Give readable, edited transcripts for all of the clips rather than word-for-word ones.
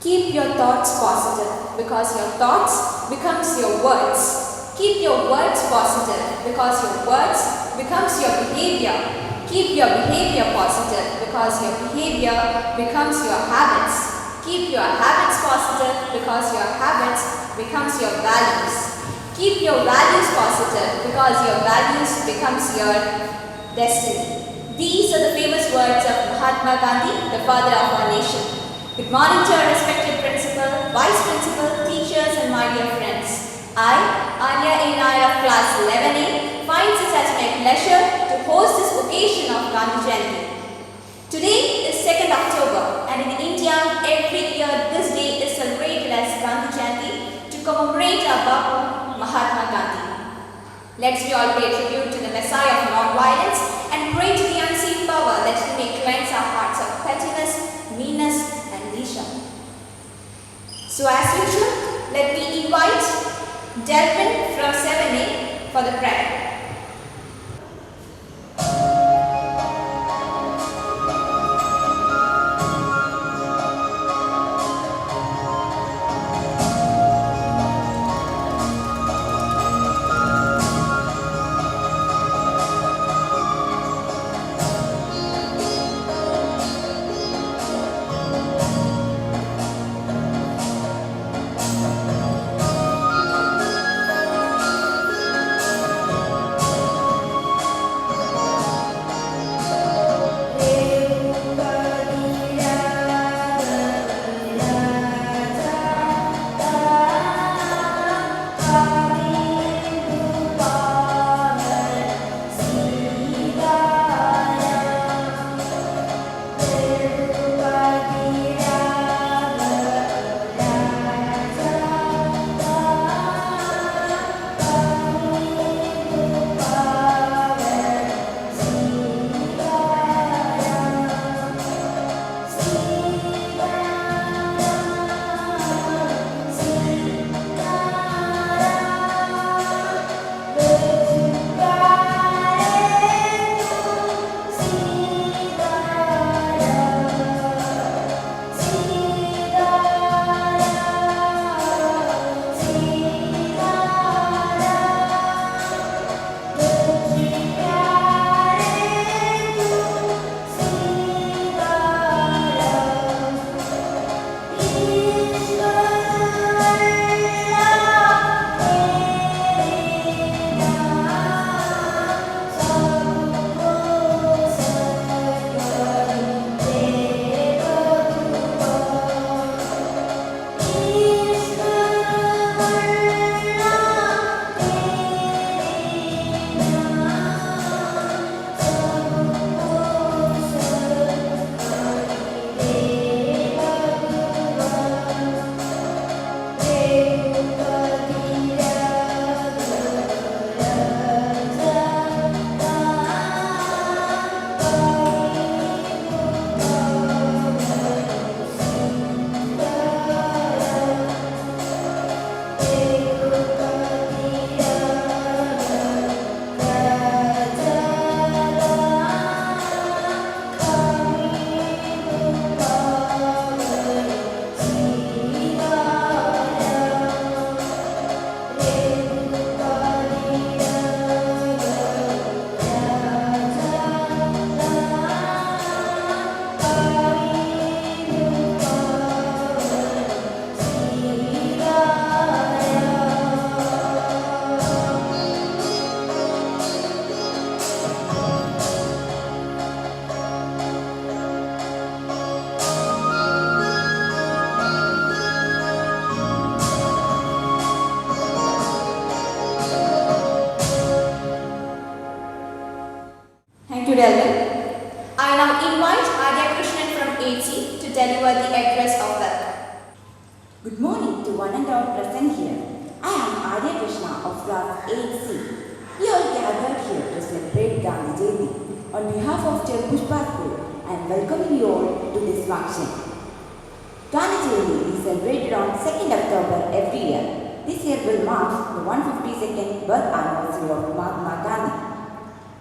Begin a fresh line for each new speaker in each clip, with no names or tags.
Keep your thoughts positive because your thoughts becomes your words. Keep your words positive because your words becomes your behavior. Keep your behavior positive because your behavior becomes your habits. Keep your habits positive because your habits becomes your values. Keep your values positive because your values becomes your destiny. These are the famous words of Mahatma Gandhi, the father of our nation. Good morning to our respected principal, vice principal, teachers and my dear friends. I, Anya A. Nair of class 11A, finds it as my pleasure to host this occasion of Gandhi Jayanti. Today is 2nd October and in India every year this day is celebrated as Gandhi Jayanti to commemorate our Bapu Mahatma Gandhi. Let's we all pay tribute to the Messiah of non-violence and pray to the unseen power that he may cleanse our hearts of pettiness, meanness and leisure. So as usual, let me invite Delvin from 7A for the prayer. Thank you, Delvin. I now invite Arya Krishnan from 8C to deliver the address of welcome.
Good morning to one and all present here. I am Arya Krishna of class 8C. We all gathered here to celebrate Gandhi Jayanti. On behalf of Chair Pushpa School, I am welcoming you all to this function. Gandhi Jayanti is celebrated on 2nd October every year. This year will mark the 152nd birth anniversary of Mahatma Gandhi.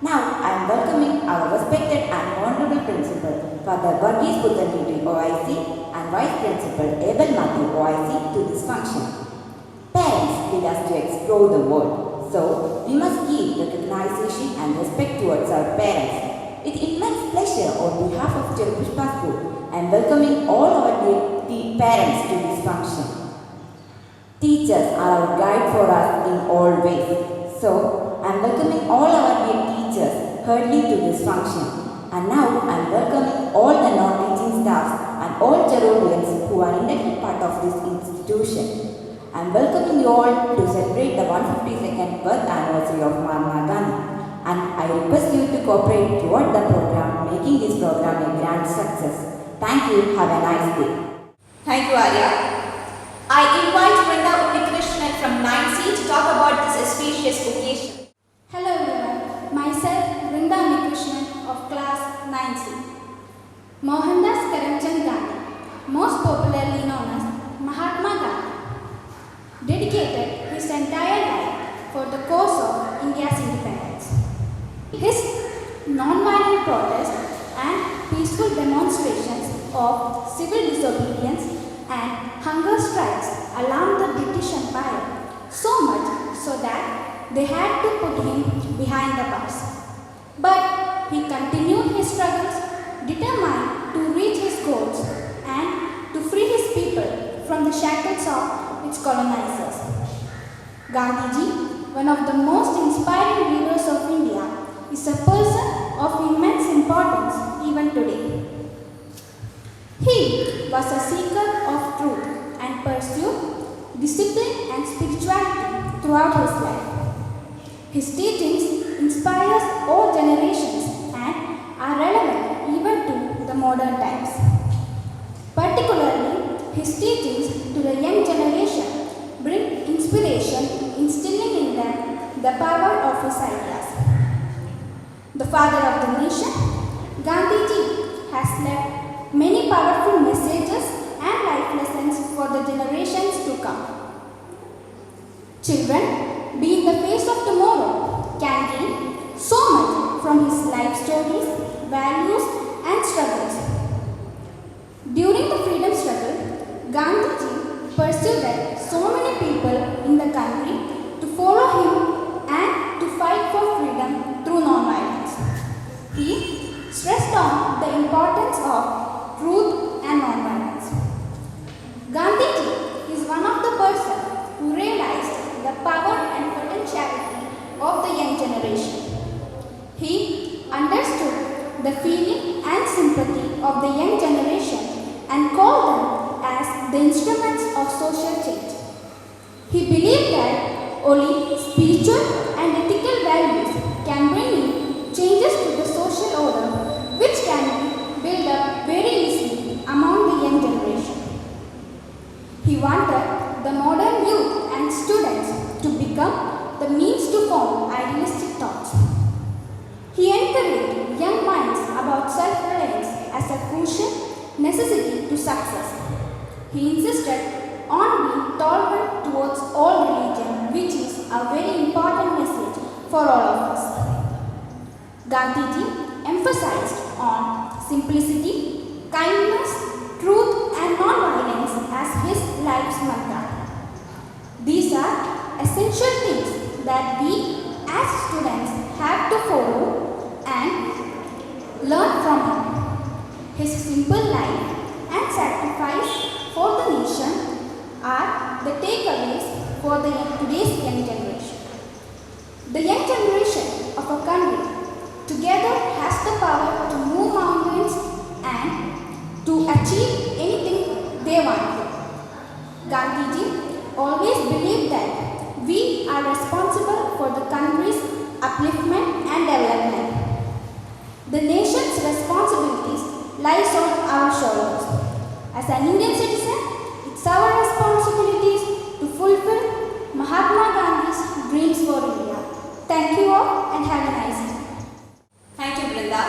Now, I am welcoming our respected and honorable principal, Father Varghese Puthanchetti, OIC, and Vice Principal Abel Matthew OIC to this function. Parents lead us to explore the world, so we must give recognition and respect towards our parents. With immense pleasure on behalf of Cherpushpa School, I am welcoming all our dear parents to this function. Teachers are our guide for us in all ways, so I am welcoming all our dear teachers heartily to this function. And now I am welcoming all the non-teaching staffs and all Cherodians who are integral part of this institution. I am welcoming you all to celebrate the 152nd birth anniversary of Mahatma Gandhi. And I request you to cooperate toward the program, making this program a grand success. Thank you. Have a nice day.
Thank you, Arya. I invite Brinda Unnikrishnan from 9C to talk about this auspicious occasion.
Hello everyone, myself Brinda Unnikrishnan of class 9C. Mohandas Karamchand Gandhi, most popularly known as Mahatma Gandhi, dedicated his entire life for the cause of India's independence. His non-violent protests and peaceful demonstrations of civil disobedience and hunger strikes alarmed the British Empire so much so that they had to put him behind the bars. But he continued his struggles, determined to reach his goals and to free his people from the shackles of its colonizers. Gandhiji, one of the most inspiring leaders of India, is a person of immense importance even today. He was a seeker of truth and pursued discipline and spirituality throughout his life. His teachings inspire all generations and are relevant even to the modern times. Particularly, his teachings to the young generation bring inspiration, instilling in them the power of his ideas. The father of the nation, Gandhiji has left many powerful messages and life lessons for the generations to come. Children, being the face of tomorrow, can gain so much from his life stories, values and struggles. During the freedom struggle, Gandhiji persuaded so many people in the country to follow him and to fight for freedom through non-violence. He stressed on the importance of truth and non-violence. Gandhiji is one of the persons who realized the power and potentiality of the young generation. He understood the feeling and sympathy of the young generation and called them as the instruments of social change. He believed that only spiritual and ethical values can bring in changes to the social order, which can be built up very easily among the young generation. He wanted the modern youth and students to become the means to form idealistic thoughts. He encouraged young minds about self-reliance as a crucial necessity to success. He insisted on being tolerant towards all religion, which is a very important message for all of us. Gandhiji emphasized on simplicity, kindness, truth and non-violence as his life's mantra. These are essential things that we as students have to follow and learn from him. His simple life and sacrifice for the nation are the takeaways for the today's young generation. The young generation of a country together has the power to move mountains and to achieve anything they want to. Gandhiji always believed that we are responsible for the country's upliftment and development. The nation's responsibilities lies on our shoulders. As an Indian citizen, it's our responsibilities to fulfill Mahatma Gandhi's dreams for India. Thank you all and have a nice day.
Thank you, Brinda.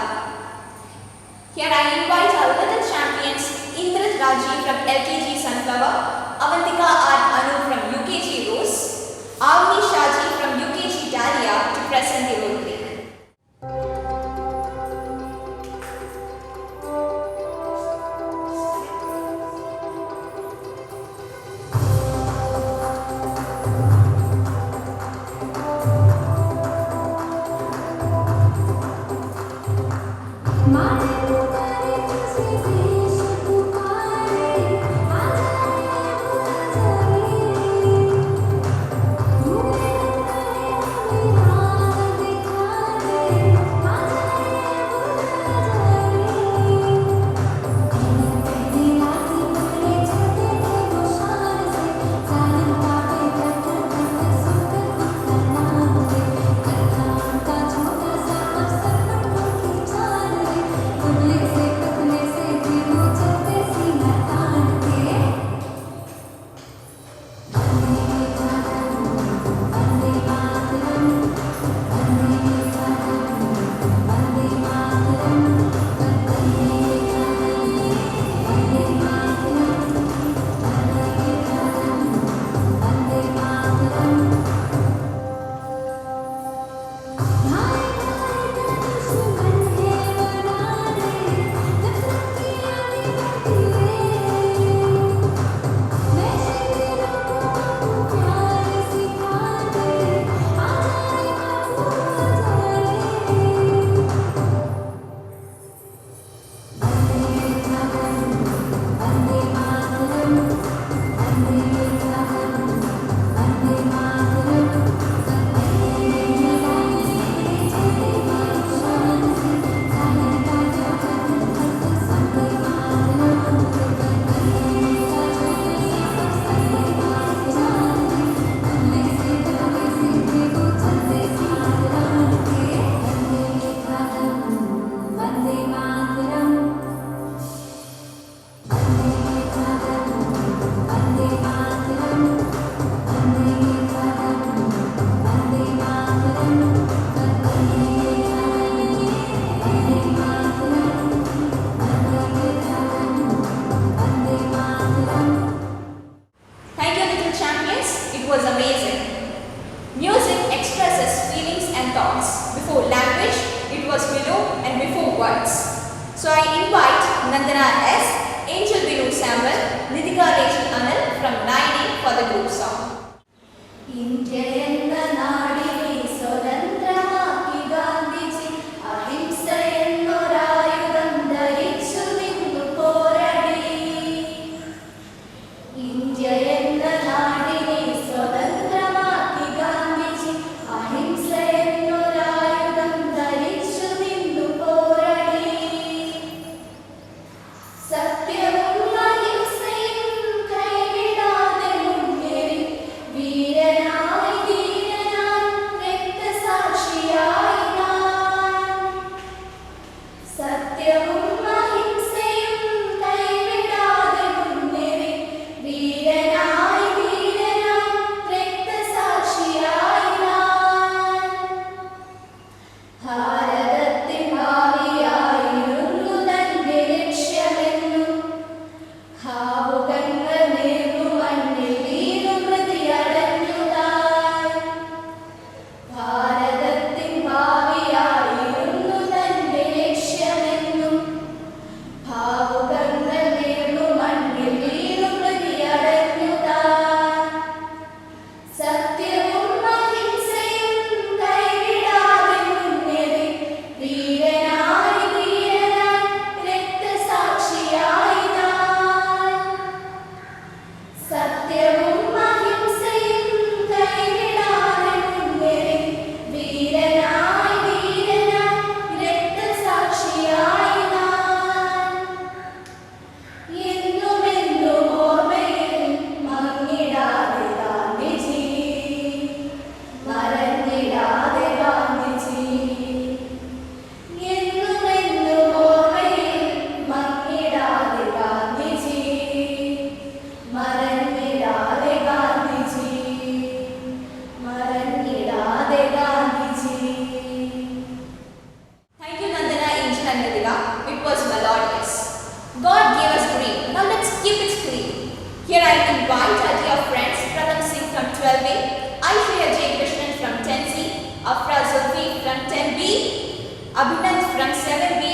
Here I invite our little champions Indra Raji from LKG Sunflower, Avantika R. Anu from UKG Rose, Avni Shaji from UKG Dahlia to present the role play. champions, it was amazing. Music expresses feelings and thoughts. Before language, it was below and before words. So I invite Nandana S, Angel Binu Samuel, Nidhika Rachel Anil from 9A for the group song.
India എന്ന നാടിനെ സ്വതന്ത്രമാക്കി ഗാന്ധിജി അഹിംസ എന്നൊരായുധം ധരിച്ചു നിന്നു പോരാടി. India എന്ന നാടിനെ സ്വതന്ത്രമാക്കി ഗാന്ധിജി അഹിംസ എന്നൊരായുധം ധരിച്ചു നിന്നു പോരാടി. സത്യവും അഹിംസയും കൈവിടാതെ മുന്നേറി വീരനായി ധീരനായി രക്തസാക്ഷിയായി നാം. സത്യവും അഹിംസയും കൈവിടാതെ മുന്നേറി വീരനായി ധീരനായി രക്തസാക്ഷിയായി നാം. ഭാരതത്തിൻ ഭാവിയായിരുന്നു തന്റെ ലക്ഷ്യമെന്നും ഭാവുകങ്ങൾ നേർന്നു മണ്ണിൽ വീണു മൃതിയടഞ്ഞുതായി. ഭാരതത്തിൻ ഭാവിയായിരുന്നു തന്റെ ലക്ഷ്യമെന്നും ഭാവുകങ്ങൾ നേർന്നു മണ്ണിൽ വീണു മൃതിയടഞ്ഞുതായി. സത്യവും അഹിംസയും കൈവിടാതെ മുന്നേറി വീരനായി ധീരനായി രക്തസാക്ഷിയായി നാം. സത്യവും അഹിംസയും കൈവിടാതെ മുന്നേറി വീരനായി ധീരനായി രക്തസാക്ഷിയായി നാം. എന്നുമെന്നും ഓർമ്മയിൽ മങ്ങിടാതെ ഗാന്ധിജി, മറന്നിടാതെ ഗാന്ധിജി. എന്നുമെന്നും ഓർമ്മയിൽ മങ്ങിടാതെ Gandhiji, മറന്നിടാതെ Gandhiji, മറന്നിടാതെ Gandhiji.
Thank you Nandana, Angel and Nidhika. It was melodious. God gave us green. Now let's keep it clean. Here I invite our dear friends Pratham Singh from 12A, Aishwarya J. Krishnan from 10C, Afra Zulfi from 10B, Abhinand from 7B,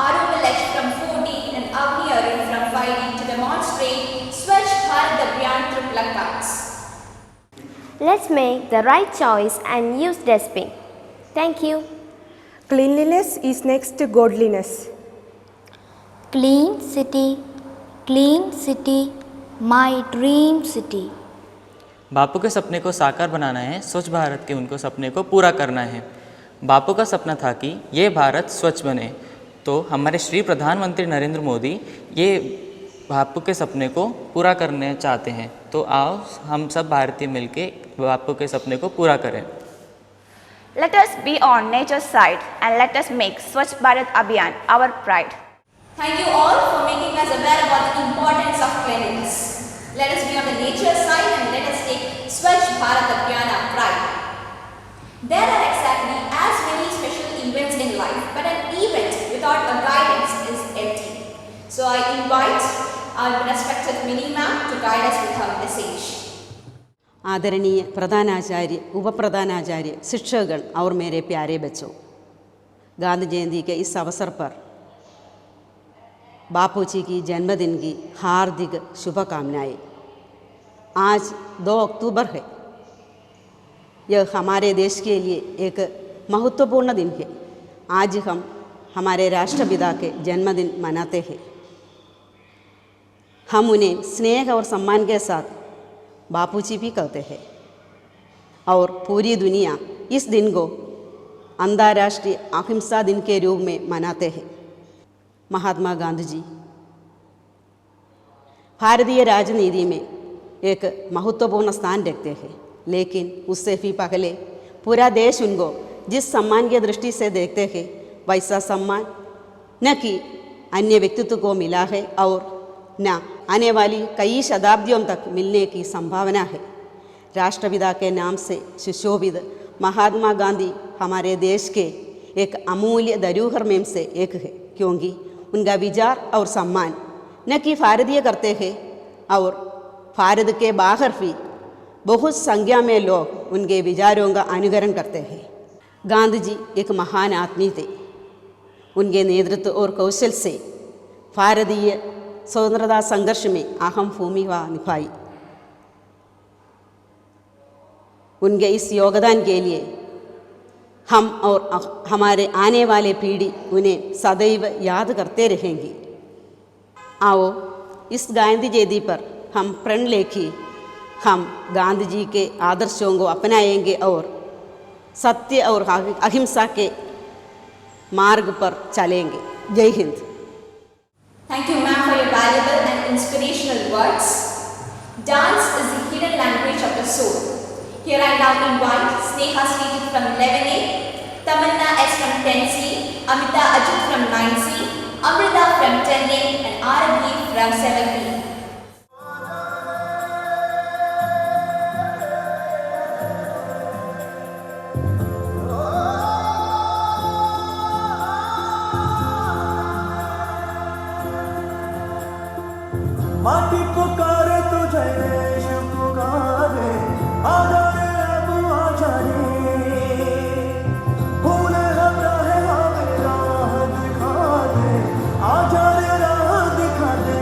Arumalesh from 4D and Avni Arun from 5D to demonstrate Swachh Bharat Abhiyan through placards.
Let's make the right choice and use dustbin. Thank you.
Cleanliness is next to godliness.
Clean city, my dream city.
बापू के सपने को साकार बनाना है, स्वच्छ भारत के उनको सपने को पूरा करना है। बापू का सपना था कि ये भारत स्वच्छ बने, तो हमारे श्री प्रधानमंत्री नरेंद्र मोदी ये बापू के सपने को पूरा करने चाहते हैं। तो आओ हम सब भारतीय मिलके बापू के सपने को पूरा करें।
Let us be on nature's side and let us make Swachh Bharat Abhiyan our pride.
Thank you all for making us aware about the importance of cleanliness. Let us be on the nature side and let us take Swachh Bharat Abhiyan our pride. There are exactly as many special events in life, but an event without a guidance is empty. So I invite our respected Mini Ma'am to guide us with her message.
आदरणीय प्रधानाचार्य, उपप्रधानाचार्य, शिक्षकगण और मेरे प्यारे बच्चों, गांधी जयंती के इस अवसर पर बापू जी की जन्मदिन की हार्दिक शुभकामनाएं। आज 2 अक्टूबर है। यह हमारे देश के लिए एक महत्वपूर्ण दिन है। आज हम हमारे राष्ट्रपिता के जन्मदिन मनाते हैं। हम उन्हें स्नेह और सम्मान के साथ बापूजी भी कहते हैं और पूरी दुनिया इस दिन को अंतर्राष्ट्रीय अहिंसा दिन के रूप में मनाते हैं। महात्मा गांधी जी भारतीय राजनीति में एक महत्वपूर्ण स्थान रखते हैं, लेकिन उससे भी पहले पूरा देश उनको जिस सम्मान की दृष्टि से देखते हैं वैसा सम्मान न कि अन्य व्यक्तित्व को मिला है और न आने वाली कई शताब्दियों तक मिलने की संभावना है। राष्ट्रपिता के नाम से सुशोभित महात्मा गांधी हमारे देश के एक अमूल्य धरोहर में से एक है, क्योंकि उनका विचार और सम्मान न कि भारतीय करते हैं और भारत के बाहर भी बहुत संख्या में लोग उनके विचारों का अनुकरण करते हैं। गांधी जी एक महान आदमी थे। उनके नेतृत्व और कौशल से भारतीय स्वतंत्रता संघर्ष में अहम भूमिका निभाई। उनके इस योगदान के लिए हम और हमारे आने वाले पीढ़ी उन्हें सदैव याद करते रहेंगी। आओ इस गांधी जयंती पर हम प्रण लें कि हम गांधी जी के आदर्शों को अपनाएंगे और सत्य और अहिंसा के मार्ग पर चलेंगे। जय Hind.
Thank you, ma'am, for your valuable and inspirational words. Dance is the hidden language of the soul. Here I now invite Sneha Srijit from 11A, Tamanna S from 10C, Amita Ajit from 9C, Amrita from 10A, and Aradhi from 7B.
माटी पुकारे तुझे देश पुकारे, आजा रे अब आजा रे, भूले हम रहे हमें राह दिखा दे, आजा रे राह दिखा दे।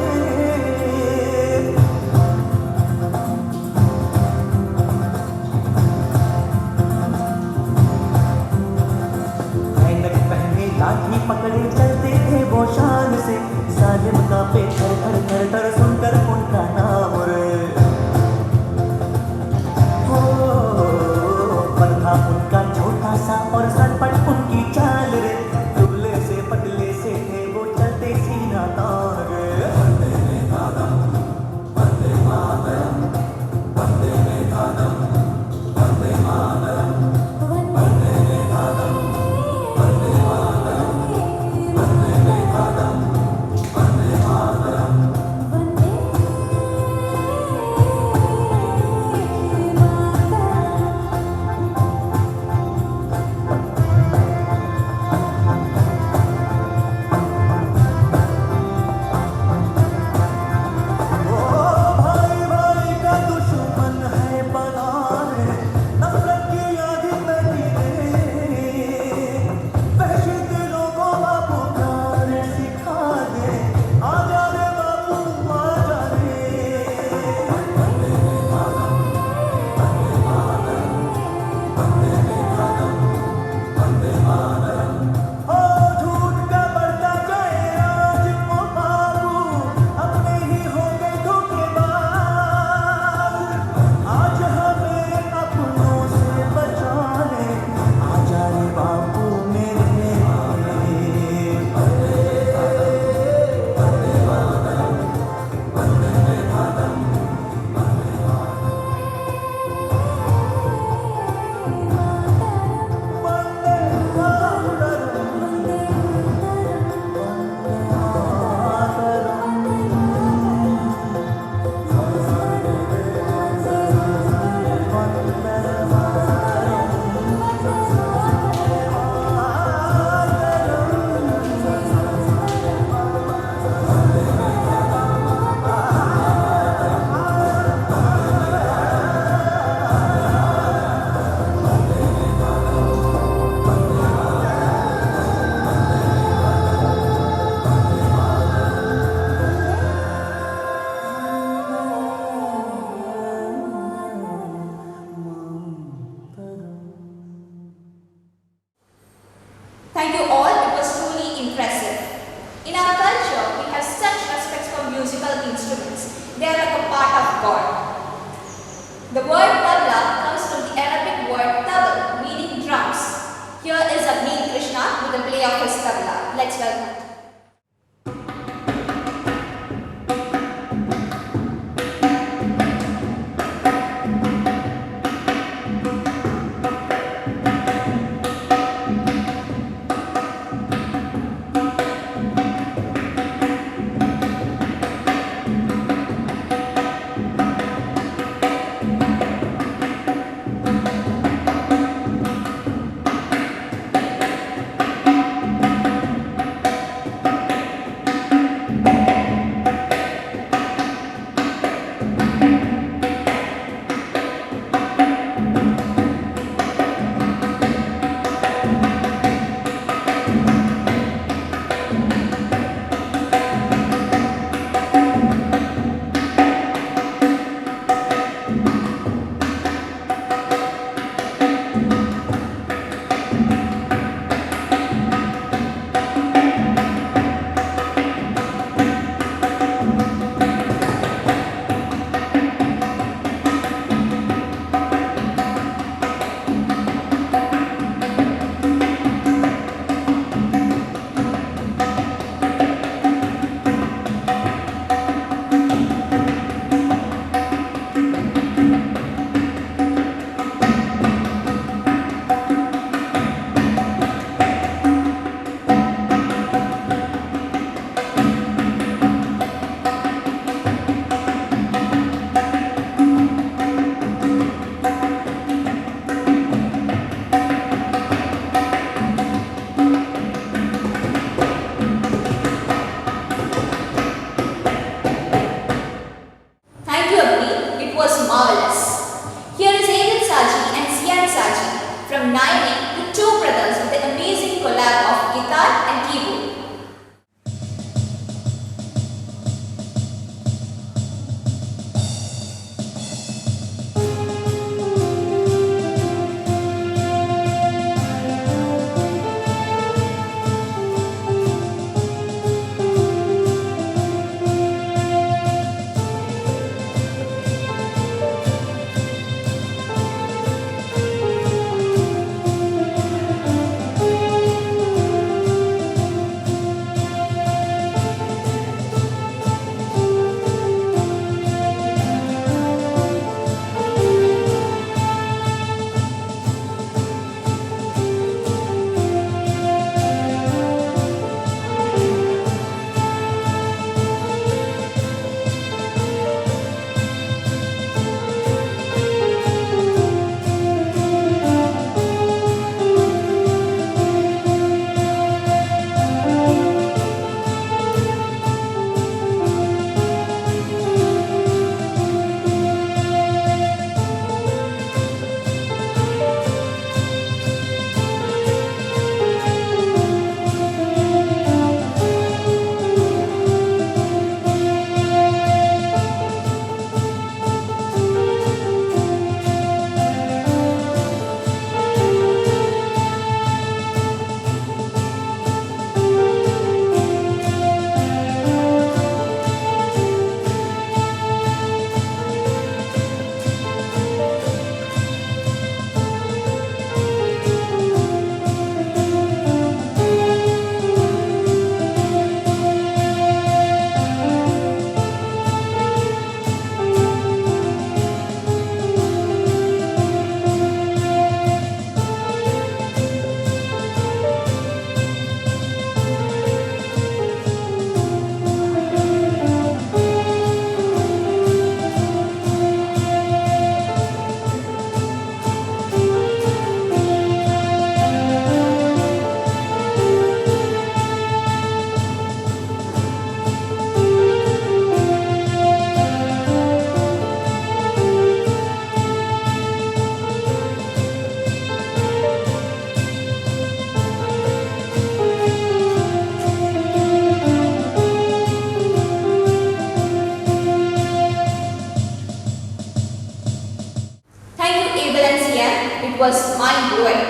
it was mind-blowing.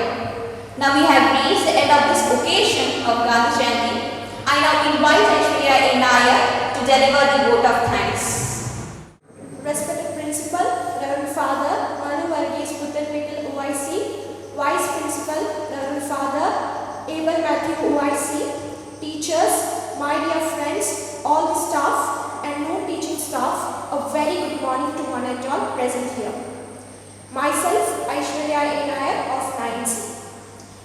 Now we have reached the end of this occasion of Gandhi Jayanti. I now invite Aishwarya A. Nair to deliver the vote of thanks.
Respected Principal, Reverend Father Manu Varghese Puthanveetil OIC, Vice Principal Reverend Father Abel Matthew OIC, teachers, my dear friends, all the staff and non-teaching staff, a very good morning to one and all present here. Myself, Aishwarya A. Nair of 9C.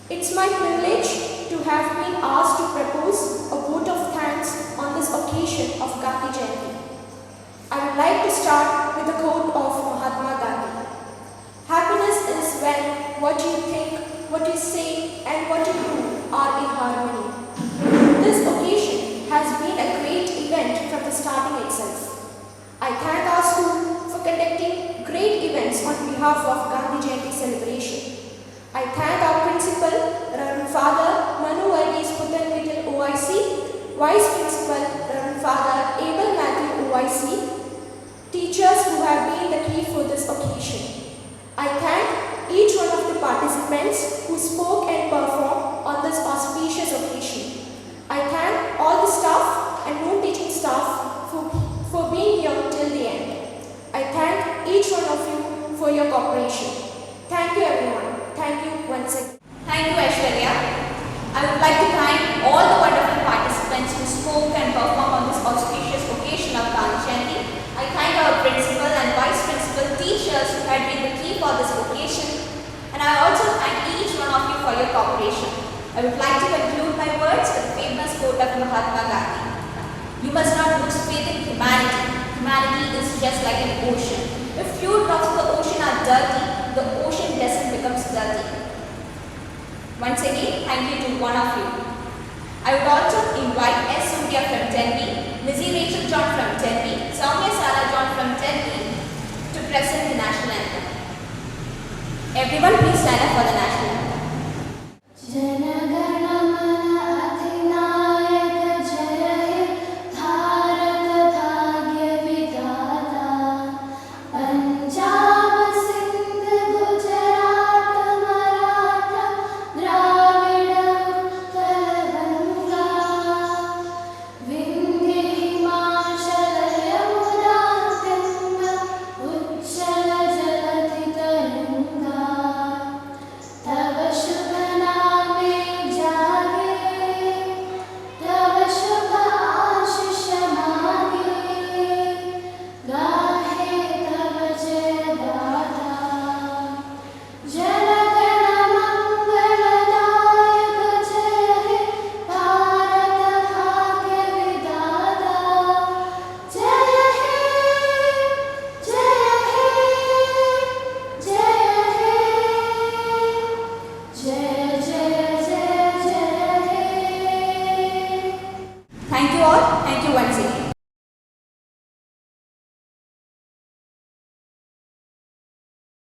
It's my privilege to have been asked to propose a vote of thanks on this occasion of Gandhi Jayanti. I would like to start with a quote of Mahatma Gandhi. Happiness is when what you think, what you say and what you do are in harmony. This occasion has been a great event from the starting itself. I thank our school for conducting great events on behalf of Gandhi Jayanti celebration. I thank our principal, Reverend Father Manu Varghese Puthanveetil OIC, Vice Principal, Reverend Father Abel Matthew OIC, teachers who have been the key for this occasion. I thank each one of the participants who spoke and performed on this auspicious occasion. I thank all the staff and non-teaching staff for being here till the end. I thank each one of you for your cooperation. Thank you everyone. Thank you once again.
Thank you, Aishwarya. I would like to thank all the wonderful participants who spoke and performed on this auspicious occasion of Gandhi Jayanti. I thank our principal and vice principal, teachers who had been the key for this occasion, and I also thank each one of you for your cooperation. I would like to conclude my words with the famous quote of Mahatma Gandhi. You must not lose faith in humanity. Humanity is just like an ocean. If few drops of the ocean are dirty, the ocean doesn't become dirty. Once again, thank you to one of you. I would also invite S. Surya from 10B, Missy Rachel John from 10B, Soumya Sarah John from 10B to present the national anthem. Everyone please stand up for the national anthem.